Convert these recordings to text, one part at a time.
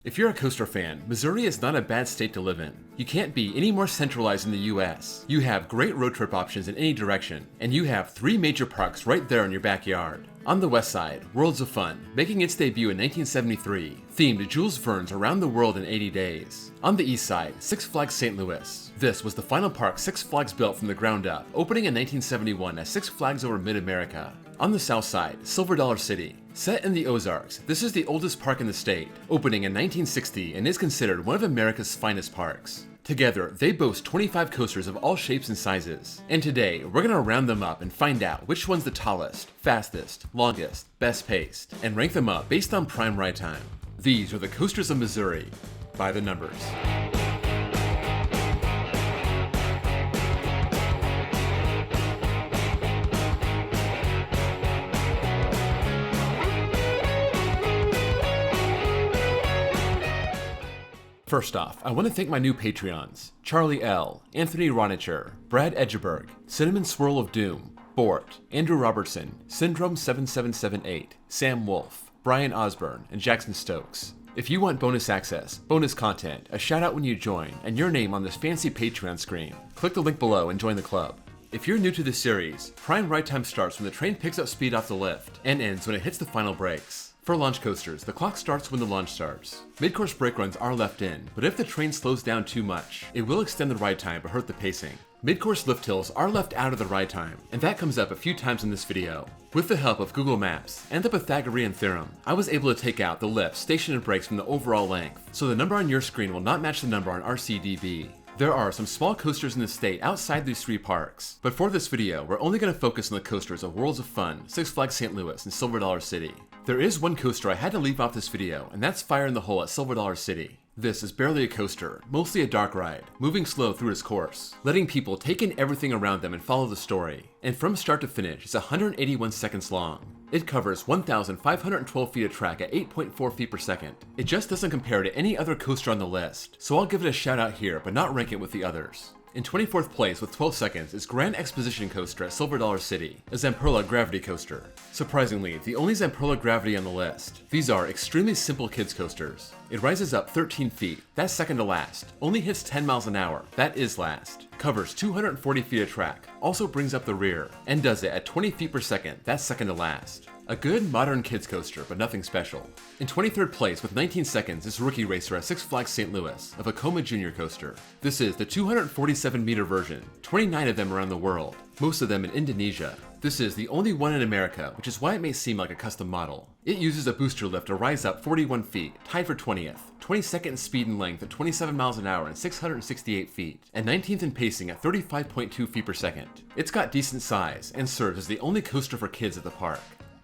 If you're a coaster fan, Missouri is not a bad state to live in. You can't be any more centralized in the US. You have great road trip options in any direction, and you have 3 major parks right there in your backyard. On the west side, Worlds of Fun, making its debut in 1973, themed Jules Verne's Around the World in 80 Days. On the east side, Six Flags St. Louis. This was the final park Six Flags built from the ground up, opening in 1971 as Six Flags Over Mid-America. On the south side, Silver Dollar City. Set in the Ozarks, this is the oldest park in the state, opening in 1960 and is considered one of America's finest parks. Together, they boast 25 coasters of all shapes and sizes. And today, we're gonna round them up and find out which one's the tallest, fastest, longest, best paced, and rank them up based on prime ride time. These are the coasters of Missouri, by the numbers. First off, I want to thank my new Patreons, Charlie L., Anthony Ronicher, Brad Edgeberg, Cinnamon Swirl of Doom, Bort, Andrew Robertson, Syndrome 7778, Sam Wolf, Brian Osborne, and Jackson Stokes. If you want bonus access, bonus content, a shout out when you join, and your name on this fancy Patreon screen, click the link below and join the club. If you're new to this series, prime ride time starts when the train picks up speed off the lift, and ends when it hits the final brakes. For launch coasters, the clock starts when the launch starts. Mid-course brake runs are left in, but if the train slows down too much, it will extend the ride time but hurt the pacing. Mid-course lift hills are left out of the ride time, and that comes up a few times in this video. With the help of Google Maps and the Pythagorean theorem, I was able to take out the lift, station, and brakes from the overall length, so the number on your screen will not match the number on RCDB. There are some small coasters in the state outside these 3 parks, but for this video, we're only going to focus on the coasters of Worlds of Fun, Six Flags St. Louis, and Silver Dollar City. There is one coaster I had to leave off this video, and that's Fire in the Hole at Silver Dollar City. This is barely a coaster, mostly a dark ride, moving slow through its course, letting people take in everything around them and follow the story. And from start to finish, it's 181 seconds long. It covers 1,512 feet of track at 8.4 feet per second. It just doesn't compare to any other coaster on the list, so I'll give it a shout out here, but not rank it with the others. In 24th place with 12 seconds is Grand Exposition Coaster at Silver Dollar City, a Zamperla Gravity Coaster. Surprisingly, the only Zamperla Gravity on the list. These are extremely simple kids coasters. It rises up 13 feet, that's second to last, only hits 10 miles an hour, that is last, covers 240 feet of track, also brings up the rear, and does it at 20 feet per second, that's second to last. A good modern kids coaster, but nothing special. In 23rd place with 19 seconds is Rookie Racer at Six Flags St. Louis, a Vekoma Junior coaster. This is the 247 meter version, 29 of them around the world, most of them in Indonesia. This is the only one in America, which is why it may seem like a custom model. It uses a booster lift to rise up 41 feet, tied for 20th, 22nd in speed and length at 27 miles an hour and 668 feet, and 19th in pacing at 35.2 feet per second. It's got decent size, and serves as the only coaster for kids at the park.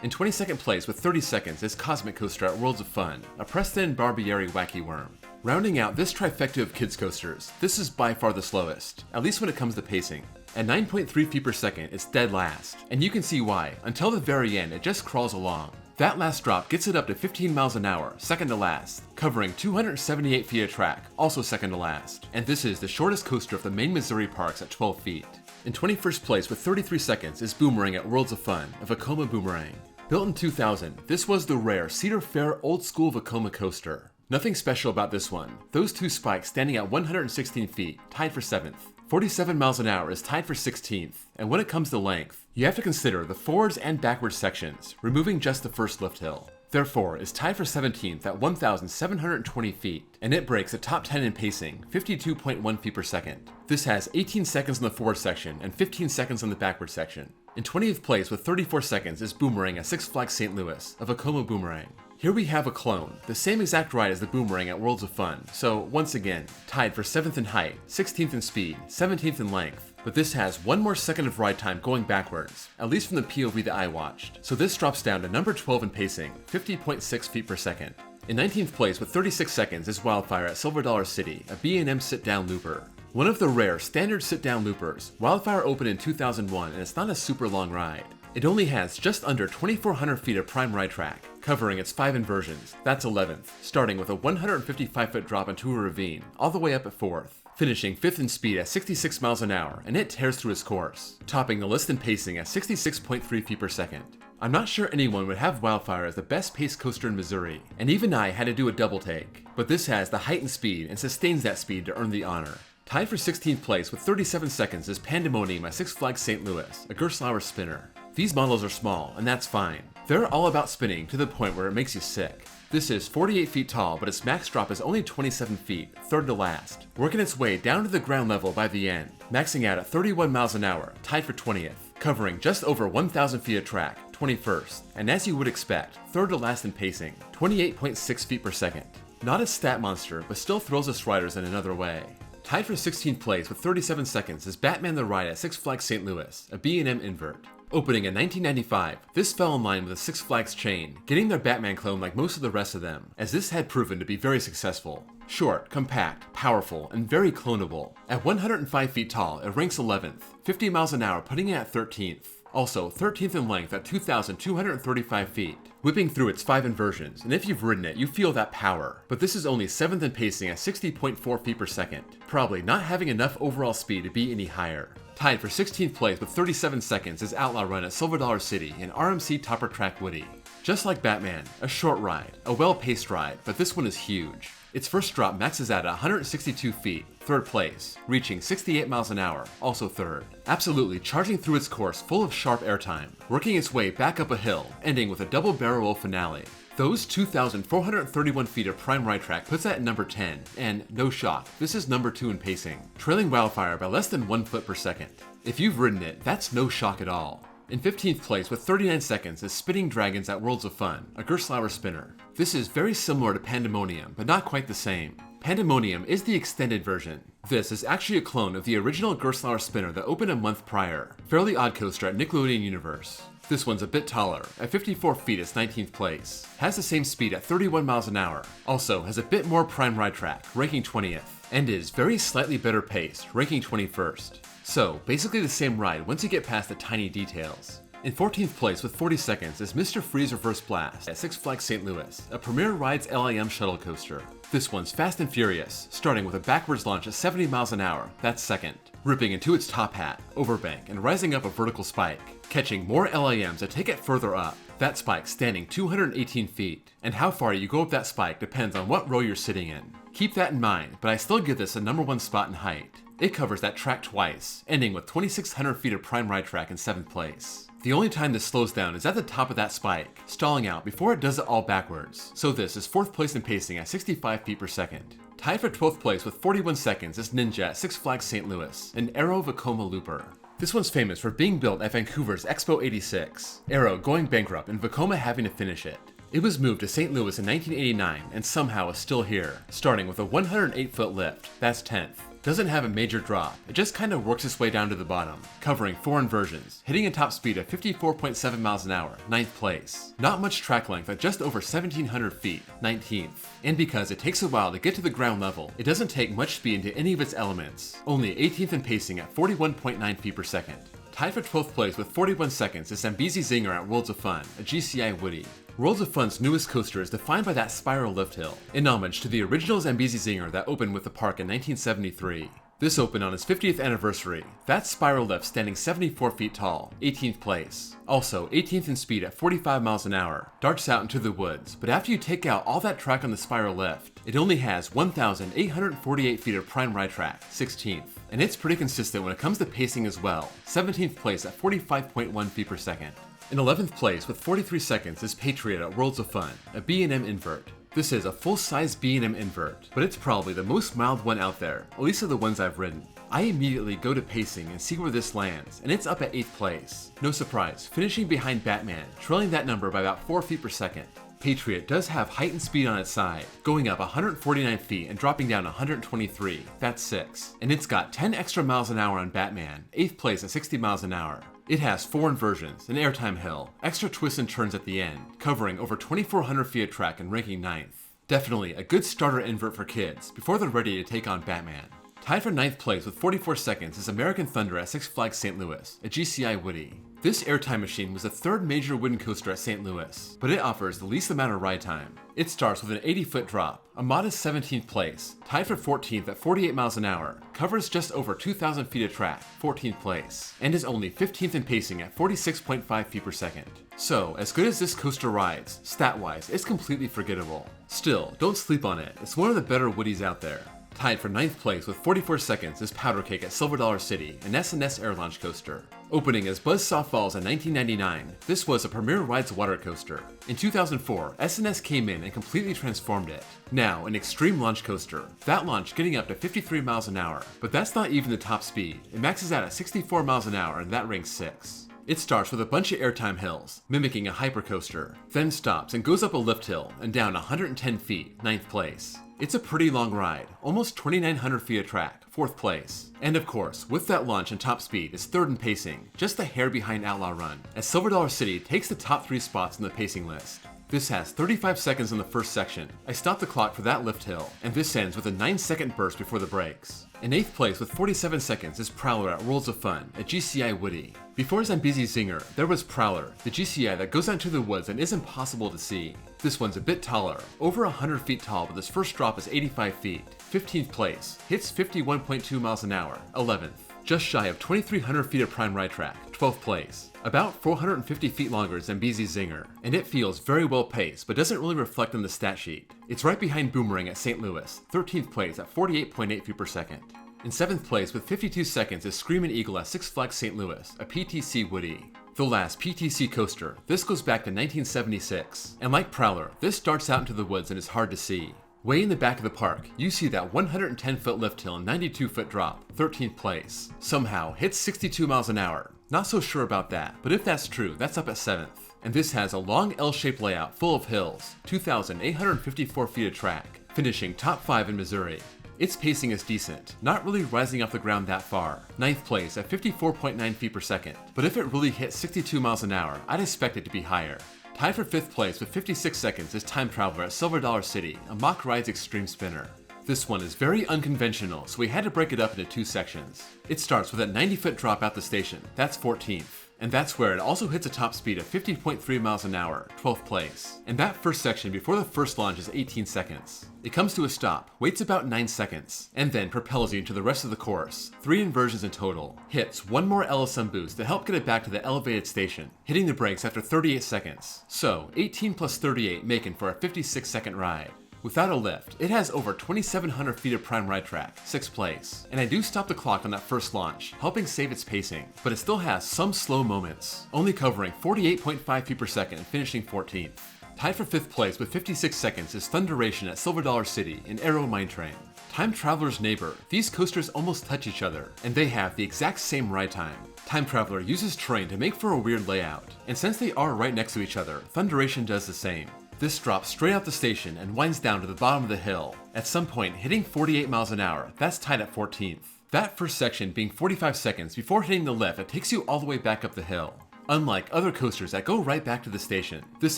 In 22nd place with 30 seconds is Cosmic Coaster at Worlds of Fun, a Preston Barbieri Wacky Worm. Rounding out this trifecta of kids coasters, this is by far the slowest, at least when it comes to pacing. At 9.3 feet per second, it's dead last, and you can see why. Until the very end, it just crawls along. That last drop gets it up to 15 miles an hour, second to last, covering 278 feet of track, also second to last. And this is the shortest coaster of the main Missouri parks at 12 feet. In 21st place with 33 seconds is Boomerang at Worlds of Fun, a Vekoma Boomerang. Built in 2000, this was the rare Cedar Fair old school Vekoma coaster. Nothing special about this one, those 2 spikes standing at 116 feet, tied for 7th. 47 miles an hour is tied for 16th, and when it comes to length, you have to consider the forwards and backwards sections, removing just the first lift hill. Therefore, is tied for 17th at 1,720 feet, and it breaks a top 10 in pacing, 52.1 feet per second. This has 18 seconds in the forward section and 15 seconds on the backward section. In 20th place with 34 seconds is Boomerang at Six Flags St. Louis, a Vekoma Boomerang. Here we have a clone, the same exact ride as the Boomerang at Worlds of Fun, so once again, tied for 7th in height, 16th in speed, 17th in length, but this has 1 more second of ride time going backwards, at least from the POV that I watched, so this drops down to number 12 in pacing, 50.6 feet per second. In 19th place with 36 seconds is Wildfire at Silver Dollar City, a B&M sit-down looper. One of the rare standard sit-down loopers, Wildfire opened in 2001 and it's not a super long ride. It only has just under 2,400 feet of prime ride track, covering its 5 inversions, that's 11th, starting with a 155-foot drop into a ravine, all the way up at 4th, finishing 5th in speed at 66 miles an hour, and it tears through its course, topping the list in pacing at 66.3 feet per second. I'm not sure anyone would have Wildfire as the best pace coaster in Missouri, and even I had to do a double take, but this has the height and speed and sustains that speed to earn the honor. Tied for 16th place with 37 seconds is Pandemonium at Six Flags St. Louis, a Gerstlauer spinner. These models are small, and that's fine. They're all about spinning to the point where it makes you sick. This is 48 feet tall, but its max drop is only 27 feet, third to last, working its way down to the ground level by the end, maxing out at 31 miles an hour, tied for 20th, covering just over 1,000 feet of track, 21st, and as you would expect, third to last in pacing, 28.6 feet per second. Not a stat monster, but still thrills its riders in another way. Tied for 16th place with 37 seconds is Batman the Ride at Six Flags St. Louis, a B&M invert. Opening in 1995, this fell in line with the Six Flags chain, getting their Batman clone like most of the rest of them, as this had proven to be very successful. Short, compact, powerful, and very clonable. At 105 feet tall, it ranks 11th, 50 miles an hour putting it at 13th. Also 13th in length at 2,235 feet, whipping through its 5 inversions, and if you've ridden it, you feel that power. But this is only 7th in pacing at 60.4 feet per second, probably not having enough overall speed to be any higher. Tied for 16th place with 37 seconds is Outlaw Run at Silver Dollar City in RMC Topper Track Woody. Just like Batman, a short ride, a well-paced ride, but this one is huge. Its first drop maxes out at 162 feet, third place, reaching 68 miles an hour, also third. Absolutely charging through its course full of sharp airtime, working its way back up a hill, ending with a double barrel roll finale. Those 2,431 feet of prime ride track puts that at number 10, and no shock, this is number 2 in pacing, trailing Wildfire by less than 1 foot per second. If you've ridden it, that's no shock at all. In 15th place with 39 seconds is Spinning Dragons at Worlds of Fun, a Gerstlauer spinner. This is very similar to Pandemonium, but not quite the same. Pandemonium is the extended version. This is actually a clone of the original Gerstlauer spinner that opened a month prior, Fairly Odd Coaster at Nickelodeon Universe. This one's a bit taller, at 54 feet it's 19th place, has the same speed at 31 miles an hour, also has a bit more prime ride track, ranking 20th, and is very slightly better paced, ranking 21st. So, basically the same ride once you get past the tiny details. In 14th place with 40 seconds is Mr. Freeze Reverse Blast at Six Flags St. Louis, a Premier Rides LIM shuttle coaster. This one's fast and furious, starting with a backwards launch at 70 miles an hour, that's second, ripping into its top hat, overbank, and rising up a vertical spike, catching more LIMs that take it further up, that spike standing 218 feet, and how far you go up that spike depends on what row you're sitting in. Keep that in mind, but I still give this a number 1 spot in height. It covers that track twice, ending with 2,600 feet of prime ride track in 7th place. The only time this slows down is at the top of that spike, stalling out before it does it all backwards, so this is 4th place in pacing at 65 feet per second. Tied for 12th place with 41 seconds is Ninja at Six Flags St. Louis, an Aero Vekoma looper. This one's famous for being built at Vancouver's Expo 86, Aero going bankrupt and Vekoma having to finish it. It was moved to St. Louis in 1989 and somehow is still here, starting with a 108-foot lift, that's 10th. Doesn't have a major drop, it just kinda works its way down to the bottom, covering 4 inversions, hitting a top speed of 54.7 miles an hour, 9th place. Not much track length at just over 1,700 feet, 19th. And because it takes a while to get to the ground level, it doesn't take much speed into any of its elements, only 18th in pacing at 41.9 feet per second. Tied for 12th place with 41 seconds is Zambezi Zinger at Worlds of Fun, a GCI Woody. Worlds of Fun's newest coaster is defined by that spiral lift hill, in homage to the original Zambezi Zinger that opened with the park in 1973. This opened on its 50th anniversary, that spiral lift standing 74 feet tall, 18th place. Also 18th in speed at 45 miles an hour, darts out into the woods, but after you take out all that track on the spiral lift, it only has 1,848 feet of prime ride track, 16th. And it's pretty consistent when it comes to pacing as well, 17th place at 45.1 feet per second. In 11th place with 43 seconds is Patriot at Worlds of Fun, a B&M invert. This is a full-size B&M invert, but it's probably the most mild one out there, at least of the ones I've ridden. I immediately go to pacing and see where this lands, and it's up at 8th place. No surprise, finishing behind Batman, trailing that number by about 4 feet per second. Patriot does have height and speed on its side, going up 149 feet and dropping down 123, that's 6. And it's got 10 extra miles an hour on Batman, 8th place at 60 miles an hour. It has 4 inversions, an airtime hill, extra twists and turns at the end, covering over 2,400 feet of track and ranking 9th. Definitely a good starter invert for kids before they're ready to take on Batman. Tied for 9th place with 44 seconds is American Thunder at Six Flags St. Louis, a GCI Woody. This airtime machine was the third major wooden coaster at St. Louis, but it offers the least amount of ride time. It starts with an 80-foot drop, a modest 17th place, tied for 14th at 48 miles an hour, covers just over 2,000 feet of track, 14th place, and is only 15th in pacing at 46.5 feet per second. So, as good as this coaster rides, stat-wise, it's completely forgettable. Still, don't sleep on it, it's one of the better Woodies out there. Tied for 9th place with 44 seconds is Powder Cake at Silver Dollar City, an S&S air launch coaster. Opening as Buzzsaw Falls in 1999, this was a Premier Rides water coaster. In 2004, S&S came in and completely transformed it. Now, an extreme launch coaster, that launch getting up to 53 miles an hour, but that's not even the top speed. It maxes out at 64 miles an hour and that ranks 6. It starts with a bunch of airtime hills, mimicking a hypercoaster, then stops and goes up a lift hill and down 110 feet, 9th place. It's a pretty long ride, almost 2,900 feet of track, 4th place. And of course, with that launch and top speed, it's 3rd in pacing, just a hair behind Outlaw Run, as Silver Dollar City takes the top 3 spots in the pacing list. This has 35 seconds in the first section. I stopped the clock for that lift hill, and this ends with a 9-second burst before the brakes. In 8th place with 47 seconds is Prowler at Worlds of Fun, a GCI Woody. Before Zambezi Zinger, there was Prowler, the GCI that goes out into the woods and is impossible to see. This one's a bit taller, over 100 feet tall, but its first drop is 85 feet. 15th place, hits 51.2 miles an hour, 11th. Just shy of 2,300 feet of prime ride track, 12th place. About 450 feet longer than Zambezi Zinger, and it feels very well paced, but doesn't really reflect on the stat sheet. It's right behind Boomerang at St. Louis, 13th place at 48.8 feet per second. In 7th place with 52 seconds is Screamin' Eagle at Six Flags St. Louis, a PTC Woody. The last PTC coaster, this goes back to 1976, and like Prowler, this starts out into the woods and is hard to see. Way in the back of the park, you see that 110-foot lift hill and 92-foot drop, 13th place. Somehow hits 62 miles an hour. Not so sure about that, but if that's true, that's up at 7th. And this has a long L-shaped layout full of hills, 2,854 feet of track, finishing top 5 in Missouri. Its pacing is decent, not really rising off the ground that far, 9th place at 54.9 feet per second, but if it really hit 62 miles an hour, I'd expect it to be higher. Tied for 5th place with 56 seconds is Time Traveler at Silver Dollar City, a Mock Rides extreme spinner. This one is very unconventional, so we had to break it up into 2 sections. It starts with a 90-foot drop out the station, that's 14th. And that's where it also hits a top speed of 50.3 miles an hour, 12th place. And that first section before the first launch is 18 seconds. It comes to a stop, waits about 9 seconds, and then propels you into the rest of the course, 3 inversions in total. Hits 1 more LSM boost to help get it back to the elevated station, hitting the brakes after 38 seconds. So, 18 plus 38 making for a 56-second ride. Without a lift, it has over 2,700 feet of prime ride track, 6th place. And I do stop the clock on that first launch, helping save its pacing, but it still has some slow moments, only covering 48.5 feet per second and finishing 14th. Tied for 5th place with 56 seconds is Thunderation at Silver Dollar City, an Aero Mine Train. Time Traveler's neighbor, these coasters almost touch each other, and they have the exact same ride time. Time Traveler uses terrain to make for a weird layout, and since they are right next to each other, Thunderation does the same. This drops straight out the station and winds down to the bottom of the hill, at some point hitting 48 miles an hour, that's tied at 14th. That first section being 45 seconds before hitting the lift that takes you all the way back up the hill. Unlike other coasters that go right back to the station, this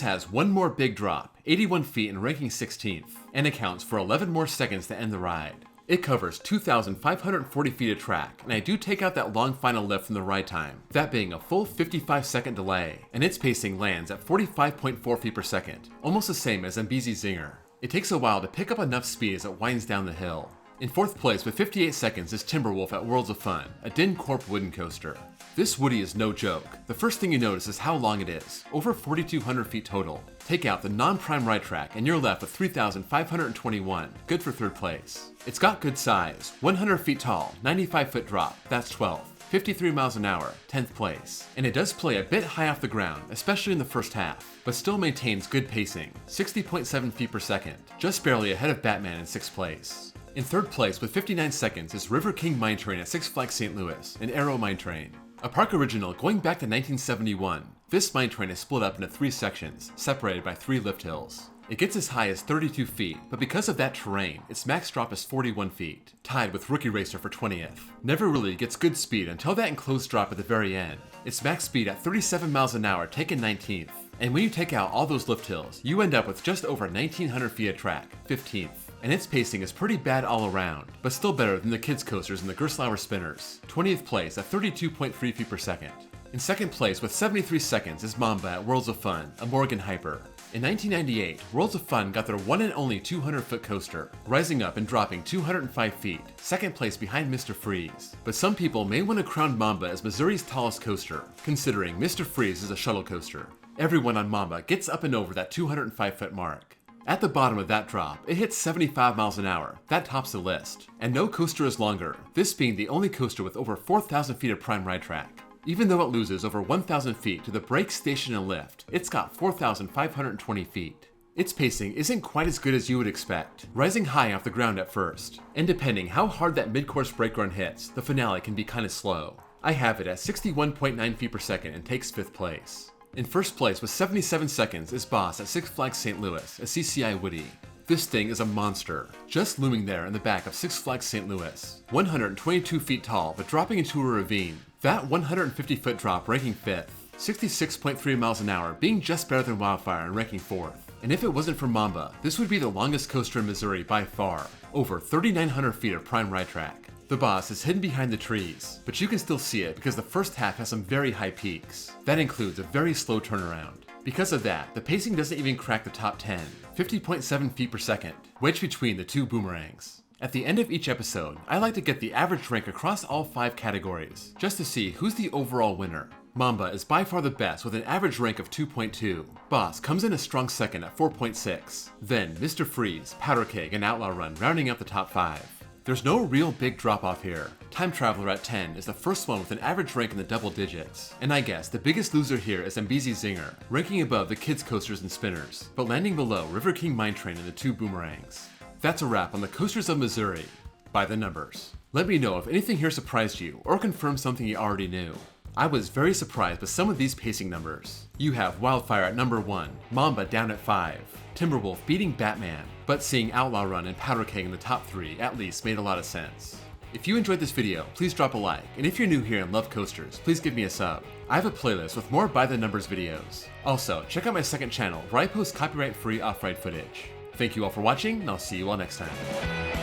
has one more big drop, 81 feet and ranking 16th, and accounts for 11 more seconds to end the ride. It covers 2,540 feet of track, and I do take out that long final lift from the ride time, that being a full 55-second delay, and its pacing lands at 45.4 feet per second, almost the same as Zambezi Zinger. It takes a while to pick up enough speed as it winds down the hill. In 4th place with 58 seconds is Timberwolf at Worlds of Fun, a Din Corp wooden coaster. This Woody is no joke. The first thing you notice is how long it is, over 4,200 feet total. Take out the non-prime ride track and you're left with 3,521, good for 3rd place. It's got good size, 100 feet tall, 95-foot drop, that's 12th. 53 miles an hour, 10th place. And it does play a bit high off the ground, especially in the first half, but still maintains good pacing, 60.7 feet per second, just barely ahead of Batman in 6th place. In 3rd place with 59 seconds is River King Mine Train at Six Flags St. Louis, an Aero Mine Train. A park original going back to 1971, this mine train is split up into 3 sections, separated by 3 lift hills. It gets as high as 32 feet, but because of that terrain, its max drop is 41 feet, tied with Rookie Racer for 20th. Never really gets good speed until that enclosed drop at the very end. Its max speed at 37 miles an hour taken 19th, and when you take out all those lift hills, you end up with just over 1,900 feet of track, 15th. And its pacing is pretty bad all around, but still better than the kids coasters and the Gerstlauer spinners, 20th place at 32.3 feet per second. In second place with 73 seconds is Mamba at Worlds of Fun, a Morgan Hyper. In 1998, Worlds of Fun got their one and only 200-foot coaster, rising up and dropping 205 feet, second place behind Mr. Freeze. But some people may want to crown Mamba as Missouri's tallest coaster, considering Mr. Freeze is a shuttle coaster. Everyone on Mamba gets up and over that 205-foot mark. At the bottom of that drop, it hits 75 miles an hour. That tops the list. And no coaster is longer, this being the only coaster with over 4,000 feet of prime ride track. Even though it loses over 1,000 feet to the brake, station, and lift, it's got 4,520 feet. Its pacing isn't quite as good as you would expect, rising high off the ground at first. And depending how hard that mid-course brake run hits, the finale can be kinda slow. I have it at 61.9 feet per second and takes 5th place. In first place with 77 seconds is Boss at Six Flags St. Louis, a CCI Woody. This thing is a monster, just looming there in the back of Six Flags St. Louis. 122 feet tall, but dropping into a ravine. That 150-foot drop ranking 5th. 66.3 miles an hour, being just better than Wildfire and ranking 4th. And if it wasn't for Mamba, this would be the longest coaster in Missouri by far. Over 3,900 feet of prime ride track. The Boss is hidden behind the trees, but you can still see it because the first half has some very high peaks. That includes a very slow turnaround. Because of that, the pacing doesn't even crack the top 10, 50.7 feet per second, wedged between the two boomerangs. At the end of each episode, I like to get the average rank across all 5 categories, just to see who's the overall winner. Mamba is by far the best with an average rank of 2.2. Boss comes in a strong second at 4.6. Then Mr. Freeze, Powder Keg, and Outlaw Run rounding out the top 5. There's no real big drop off here. Time Traveler at 10 is the first one with an average rank in the double digits. And I guess the biggest loser here is Mbizi Zinger, ranking above the kids coasters and spinners, but landing below River King Mine Train and the two boomerangs. That's a wrap on the coasters of Missouri, by the numbers. Let me know if anything here surprised you or confirmed something you already knew. I was very surprised with some of these pacing numbers. You have Wildfire at number 1, Mamba down at 5, Timberwolf beating Batman, but seeing Outlaw Run and Powder Keg in the top 3 at least made a lot of sense. If you enjoyed this video, please drop a like, and if you're new here and love coasters, please give me a sub. I have a playlist with more by the numbers videos. Also, check out my second channel where I post copyright-free off-ride footage. Thank you all for watching, and I'll see you all next time.